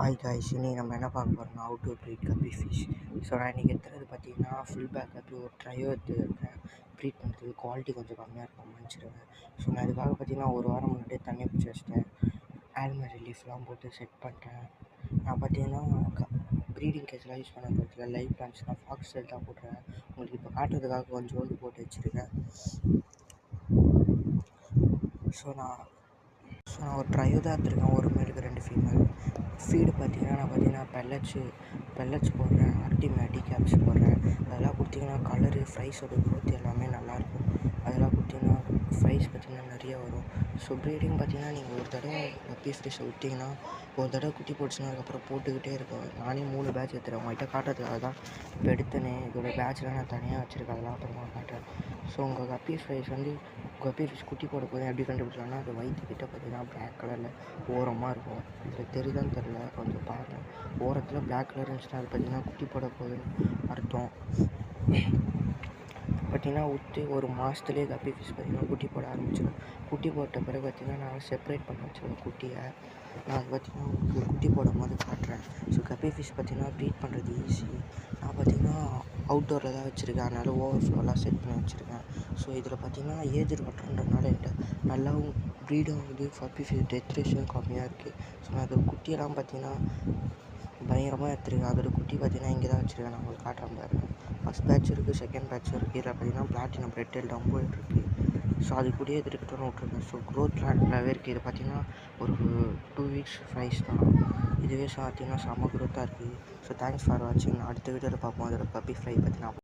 Hi guys, இன்னைக்கு நம்ம என்ன பார்க்க போகிறோம்னா ஹவு டு ப்ரீட் கப்பி ஃபிஷ். ஸோ நான் இன்றைக்கி எடுத்துகிறது பார்த்தீங்கன்னா ஃபுல் பேக் கப்பி ஒரு ட்ரையோ எடுத்துருக்கேன். ப்ரீட் பண்ணுறதுக்கு குவாலிட்டி கொஞ்சம் கம்மியாக இருக்கும் மன்னிச்சிடுங்க. ஸோ நான் இதுக்காக பார்த்தீங்கன்னா ஒரு வாரம் முன்னாடியே தண்ணி பிடிச்சி வச்சிட்டேன். ஆல்மர் ரிலீஃப்லாம் போட்டு செட் பண்ணிட்டேன். நான் பார்த்தீங்கன்னா ப்ரீடிங் கேஸ்லாம் யூஸ் பண்ண போகிறதுல லைவ் பிளான்ஸ் தான் ஃபாக்ஸ் செல் தான் போட்டுறேன். உங்களுக்கு இப்போ காட்டுறதுக்காக கொஞ்சோண்டு போட்டு வச்சுருக்கேன். ஸோ நான் ஒரு ட்ரையோ தான் எடுத்துருக்கேன். ஒரு மேலுக்கு 2 ஃபீமேல். ஃபீடு பார்த்தீங்கன்னா பெல்லட்ஸ் போடுறேன், ஆர்டிமேட்டிக் கேப்ஸ் போடுறேன். அதெல்லாம் கொடுத்தீங்கன்னா கலரு ஃப்ரைஸோட க்ரோத் எல்லாமே நல்லாயிருக்கும். அதெல்லாம் கொடுத்தீங்கன்னா ஃப்ரைஸ் பார்த்திங்கன்னா நிறைய வரும். ஸோ ப்ரீடிங் பார்த்திங்கன்னா நீங்கள் ஒரு தடவை கப்பி ஃபிஷ்ஷை விட்டிங்கன்னா ஒரு தடவை குட்டி போட்டுச்சுன்னா அதுக்கப்புறம் போட்டுக்கிட்டே இருக்கும். நானே 3 பேட்ச் எடுத்துகிறேன். உங்கள்கிட்ட காட்டுறதுக்காக தான் இப்போ எடுத்தேனே. இதோட பேட்ச்லாம் நான் தனியாக வச்சுருக்கேன். அதெல்லாம் அப்புறமா காட்டுறேன். ஸோ உங்கள் கப்பி ஃப்ரைஸ் கப்பி ஃபிஷ் குட்டி போட போது எப்படி கண்டுபிடிக்கலாம்னா அது வயிற்றுக்கிட்ட பார்த்தீங்கன்னா பிளாக் கலரில் ஓரமாக இருக்கும். இதில் தெரியுதான்னு தெரில, கொஞ்சம் பாருங்கள். ஓரத்தில் பிளாக் கலர் இருந்துச்சுன்னா அது பார்த்திங்கன்னா குட்டி போட போகுதுன்னு அர்த்தம். பார்த்திங்கன்னா விட்டு ஒரு மாதத்துலேயே கப்பி ஃபிஷ் பார்த்திங்கன்னா குட்டி போட ஆரம்பிச்சிடும். குட்டி போட்ட பிறகு பார்த்திங்கன்னா நான் செப்பரேட் பண்ணி வச்சுருவேன் குட்டியை. நான் அது பார்த்திங்கன்னா உங்களுக்கு குட்டி போடும் போது காட்டுறேன். ஸோ கப்பி ஃபிஷ் பார்த்திங்கன்னா ப்ரீட் பண்ணுறது ஈஸி. நான் பார்த்திங்கன்னா அவுட்டோரில் தான் வச்சுருக்கேன். அதனால் ஓவர்ஃப்ளோலாம் செட் பண்ணி வச்சுருக்கேன். ஸோ இதில் பார்த்திங்கன்னா ஏஜர் வாட்டர்ன்றதுனால என்கிட்ட நல்லாவும் ப்ரீடும் வந்து கப்பி ஃபிஷ் டெத் ரேஷியோவும் கம்மியாக இருக்குது. ஸோ நான் அதோட குட்டியெல்லாம் பார்த்திங்கன்னா பயங்கரமாக எடுத்துருக்கேன். அதோட குட்டி பார்த்திங்கன்னா இங்கே தான் வச்சுருக்கேன். நான் உங்களுக்கு காட்டுறேன் பாருங்கள். ஃபஸ்ட் பேட்ச் இருக்குது, செகண்ட் பேட்ச் இருக்குது. இதில் பார்த்திங்கன்னா பிளாட்டினம் ரெட் டெயில் டம்போ இருக்குது. ஸோ அது கூடயே எடுத்துகிட்டு விட்ருக்கேன். ஸோ க்ரோத் நல்லாவே இருக்குது. இது பார்த்திங்கன்னா ஒரு 2 வீக்ஸ் ஃப்ரைஸ் தான். இதுவே பார்த்திங்கன்னா செம்ம க்ரோத்தாக இருக்குது. ஸோ தேங்க்ஸ் ஃபார் வாட்சிங். அடுத்த வீடியோவில் பார்ப்போம். அதோட கப்பி ஃப்ரை பற்றி நான்